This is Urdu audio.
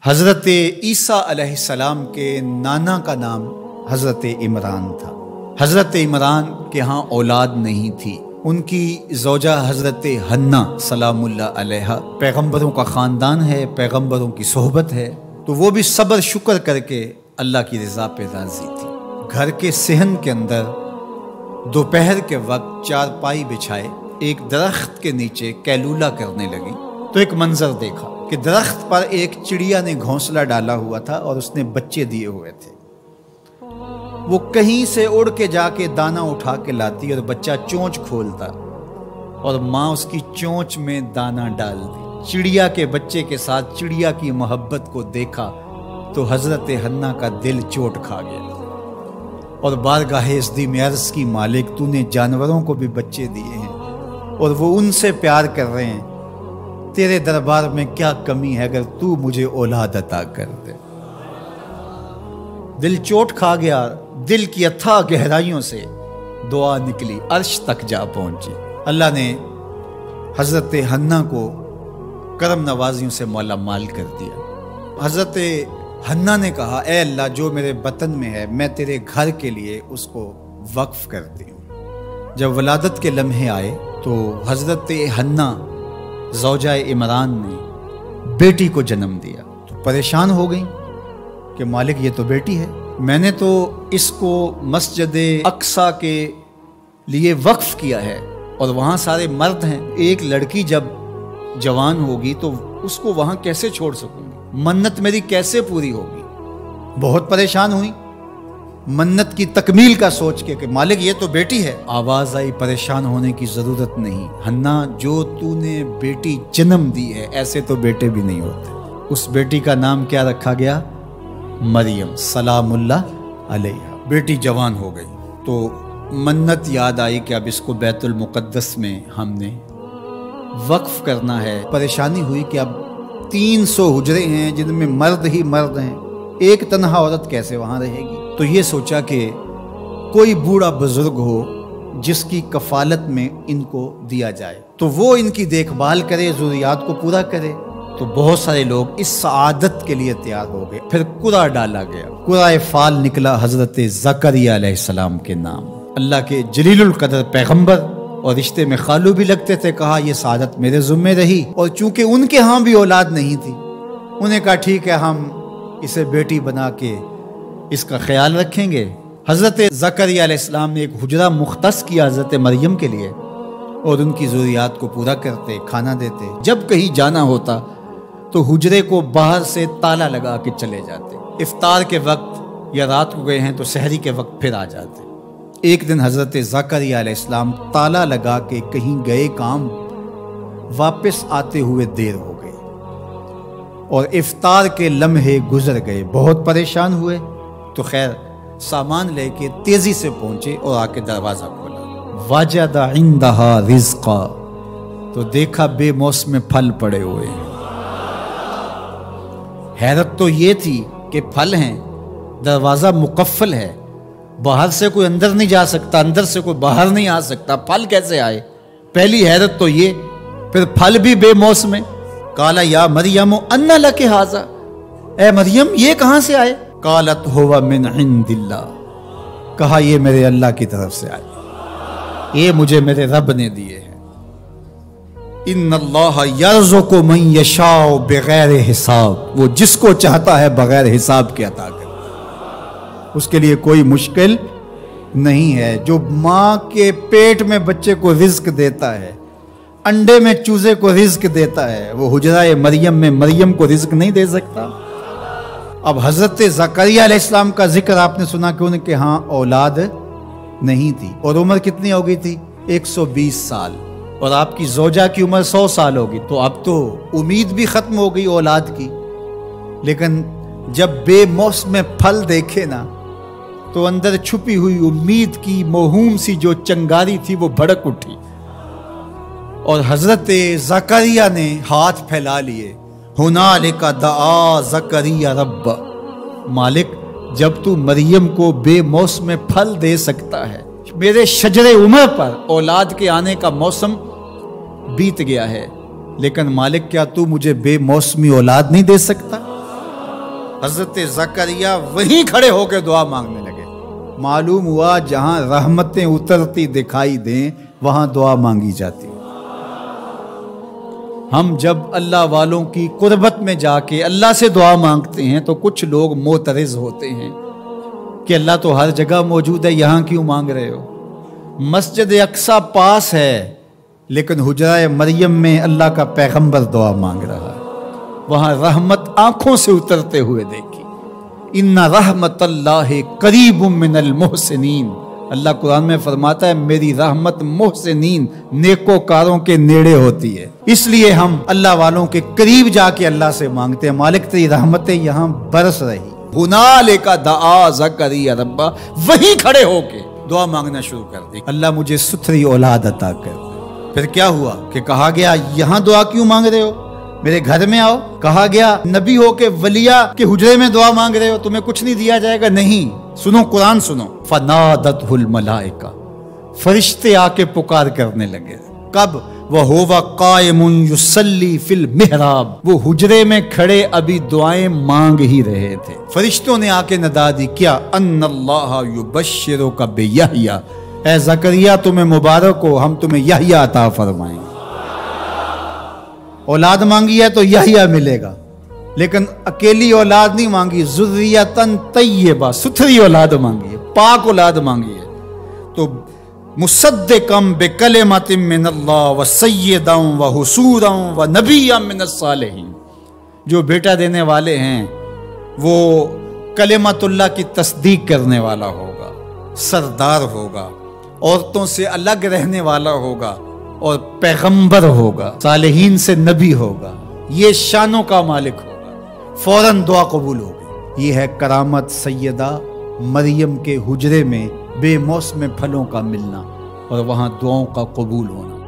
حضرت عیسیٰ علیہ السلام کے نانا کا نام حضرت عمران تھا۔ حضرت عمران کے ہاں اولاد نہیں تھی۔ ان کی زوجہ حضرت حنا سلام اللہ علیہ، پیغمبروں کا خاندان ہے، پیغمبروں کی صحبت ہے، تو وہ بھی صبر شکر کر کے اللہ کی رضا پہ راضی تھی۔ گھر کے صحن کے اندر دوپہر کے وقت چارپائی بچھائے ایک درخت کے نیچے قیلولہ کرنے لگی تو ایک منظر دیکھا کہ درخت پر ایک چڑیا نے گھونسلہ ڈالا ہوا تھا اور اس نے بچے دیے ہوئے تھے۔ وہ کہیں سے اڑ کے جا کے دانہ اٹھا کے لاتی اور بچہ چونچ کھولتا اور ماں اس کی چونچ میں دانہ ڈالتی۔ چڑیا کے بچے کے ساتھ چڑیا کی محبت کو دیکھا تو حضرت حنا کا دل چوٹ کھا گیا اور بارگاہ عزدی میں عرض کی، مالک تو نے جانوروں کو بھی بچے دیے ہیں اور وہ ان سے پیار کر رہے ہیں، تیرے دربار میں کیا کمی ہے اگر تو مجھے اولاد عطا کر دے۔ دل چوٹ کھا گیا، دل کی اتھا گہرائیوں سے دعا نکلی، عرش تک جا پہنچی۔ اللہ نے حضرت حنا کو کرم نوازیوں سے مولا مال کر دیا۔ حضرت حنا نے کہا، اے اللہ جو میرے بطن میں ہے میں تیرے گھر کے لیے اس کو وقف کرتی ہوں۔ جب ولادت کے لمحے آئے تو حضرت حنا زوجہ عمران نے بیٹی کو جنم دیا تو پریشان ہو گئی کہ مالک یہ تو بیٹی ہے، میں نے تو اس کو مسجد اقصیٰ کے لیے وقف کیا ہے اور وہاں سارے مرد ہیں، ایک لڑکی جب جوان ہوگی تو اس کو وہاں کیسے چھوڑ سکوں گی، منت میری کیسے پوری ہوگی۔ بہت پریشان ہوئی منت کی تکمیل کا سوچ کے کہ مالک یہ تو بیٹی ہے۔ آواز آئی، پریشان ہونے کی ضرورت نہیں حنا، جو تو نے بیٹی جنم دی ہے ایسے تو بیٹے بھی نہیں ہوتے۔ اس بیٹی کا نام کیا رکھا گیا؟ مریم سلام اللہ علیہ۔ بیٹی جوان ہو گئی تو منت یاد آئی کہ اب اس کو بیت المقدس میں ہم نے وقف کرنا ہے۔ پریشانی ہوئی کہ اب 300 حجرے ہیں جن میں مرد ہی مرد ہیں، ایک تنہا عورت کیسے وہاں رہے گی؟ تو یہ سوچا کہ کوئی بوڑھا بزرگ ہو جس کی کفالت میں ان کو دیا جائے تو وہ ان کی دیکھ بھال کرے، ضروریات کو پورا کرے۔ تو بہت سارے لوگ اس سعادت کے لیے تیار ہو گئے۔ پھر قرعہ ڈالا گیا، قرعہ فال نکلا حضرت زکریا علیہ السلام کے نام۔ اللہ کے جلیل القدر پیغمبر اور رشتے میں خالو بھی لگتے تھے، کہا یہ سعادت میرے ذمہ رہی، اور چونکہ ان کے ہاں بھی اولاد نہیں تھی انہیں کہا ٹھیک ہے ہم اسے بیٹی بنا کے اس کا خیال رکھیں گے۔ حضرت زکریا علیہ السلام نے ایک حجرہ مختص کیا حضرت مریم کے لیے اور ان کی ضروریات کو پورا کرتے، کھانا دیتے۔ جب کہیں جانا ہوتا تو حجرے کو باہر سے تالا لگا کے چلے جاتے، افطار کے وقت یا رات کو گئے ہیں تو سحری کے وقت پھر آ جاتے۔ ایک دن حضرت زکریا علیہ السلام تالا لگا کے کہیں گئے کام، واپس آتے ہوئے دیر ہو گئی اور افطار کے لمحے گزر گئے۔ بہت پریشان ہوئے تو خیر سامان لے کے تیزی سے پہنچے اور آ کے دروازہ کھولا، وجد عندہا رزقا، تو دیکھا بے موسم پھل پڑے ہوئے ہیں۔ حیرت تو یہ تھی کہ پھل ہیں، دروازہ مقفل ہے، باہر سے کوئی اندر نہیں جا سکتا، اندر سے کوئی باہر نہیں آ سکتا، پھل کیسے آئے؟ پہلی حیرت تو یہ، پھر پھل بھی بے موسم۔ قالا یا مریم انا لک ھذا، اے مریم یہ کہاں سے آئے؟ قالت ہوا من عند اللہ، کہا یہ میرے اللہ کی طرف سے آئے، یہ مجھے میرے رب نے دیے ہیں۔ ان اللہ یرزق من یشاء بغیر حساب، وہ جس کو چاہتا ہے بغیر حساب کے عطا کرتا ہے، اس کے لیے کوئی مشکل نہیں ہے۔ جو ماں کے پیٹ میں بچے کو رزق دیتا ہے، انڈے میں چوزے کو رزق دیتا ہے، وہ حجرہ مریم میں مریم کو رزق نہیں دے سکتا؟ اب حضرت زکریا علیہ السلام کا ذکر آپ نے سنا کہ ان کے ہاں اولاد نہیں تھی، اور عمر کتنی ہو گئی تھی؟ 120 سال، اور آپ کی زوجہ کی عمر 100 سال ہوگی، تو اب تو امید بھی ختم ہو گئی اولاد کی۔ لیکن جب بے موسم پھل دیکھے نا تو اندر چھپی ہوئی امید کی موہوم سی جو چنگاری تھی وہ بھڑک اٹھی، اور حضرت زکریا نے ہاتھ پھیلا لیے، ہنالک دعا زکریا رب، مالک جب تو مریم کو بے موسم پھل دے سکتا ہے، میرے شجر عمر پر اولاد کے آنے کا موسم بیت گیا ہے، لیکن مالک کیا تو مجھے بے موسمی اولاد نہیں دے سکتا؟ حضرت زکریا وہیں کھڑے ہو کے دعا مانگنے لگے۔ معلوم ہوا جہاں رحمتیں اترتی دکھائی دیں وہاں دعا مانگی جاتی۔ ہم جب اللہ والوں کی قربت میں جا کے اللہ سے دعا مانگتے ہیں تو کچھ لوگ معترض ہوتے ہیں کہ اللہ تو ہر جگہ موجود ہے، یہاں کیوں مانگ رہے ہو؟ مسجد اقصی پاس ہے لیکن حجرہ مریم میں اللہ کا پیغمبر دعا مانگ رہا ہے، وہاں رحمت آنکھوں سے اترتے ہوئے دیکھی۔ ان رحمت اللہ قریب من المحسنین، اللہ قرآن میں فرماتا ہے میری رحمت محسنین نیکوکاروں کے نیڑے ہوتی ہے، اس لیے ہم اللہ والوں کے قریب جا کے اللہ سے مانگتے ہیں مالک تیری رحمتیں یہاں برس رہی۔ ہنالک دعا زکریا ربہ، وہیں کھڑے ہو کے دعا مانگنا شروع کر دی، اللہ مجھے ستھری اولاد عطا کر۔ پھر کیا ہوا کہ کہا گیا یہاں دعا کیوں مانگ رہے ہو، میرے گھر میں آؤ۔ کہا گیا نبی ہو کے ولیہ کے حجرے میں دعا مانگ رہے ہو، تمہیں کچھ نہیں دیا جائے گا؟ نہیں، سنو قرآن سنو۔ فنادتہ الملائکہ، فرشتے آ کے پکار کرنے لگے۔ کب؟ وَهُوَ قَائِمٌ يُصَلِّي فِي الْمِحْرَابِ، وہ حجرے میں کھڑے ابھی دعائیں مانگ ہی رہے تھے، فرشتوں نے آ کے ندا دی کیا؟ ان اللہ یبشرک بیحییٰ، اے زکریا تمہیں مبارک ہو، ہم تمہیں یحییٰ عطا فرمائیں گے۔ اولاد مانگی ہے تو یحییٰ ملے گا، لیکن اکیلی اولاد نہیں مانگی، ذریۃً طیبہ، ستھری اولاد مانگی ہے، پاک اولاد مانگی ہے۔ تو مصدقاً بکلمۃ من اللہ وسیداً وحصوراً ونبیاً من الصالحین، جو بیٹا دینے والے ہیں وہ کلمت اللہ کی تصدیق کرنے والا ہوگا، سردار ہوگا، عورتوں سے الگ رہنے والا ہوگا اور پیغمبر ہوگا، صالحین سے نبی ہوگا، یہ شانوں کا مالک ہوگا، فوراً دعا قبول ہوگی۔ یہ ہے کرامت سیدہ مریم کے حجرے میں بے موسم پھلوں کا ملنا اور وہاں دعاؤں کا قبول ہونا۔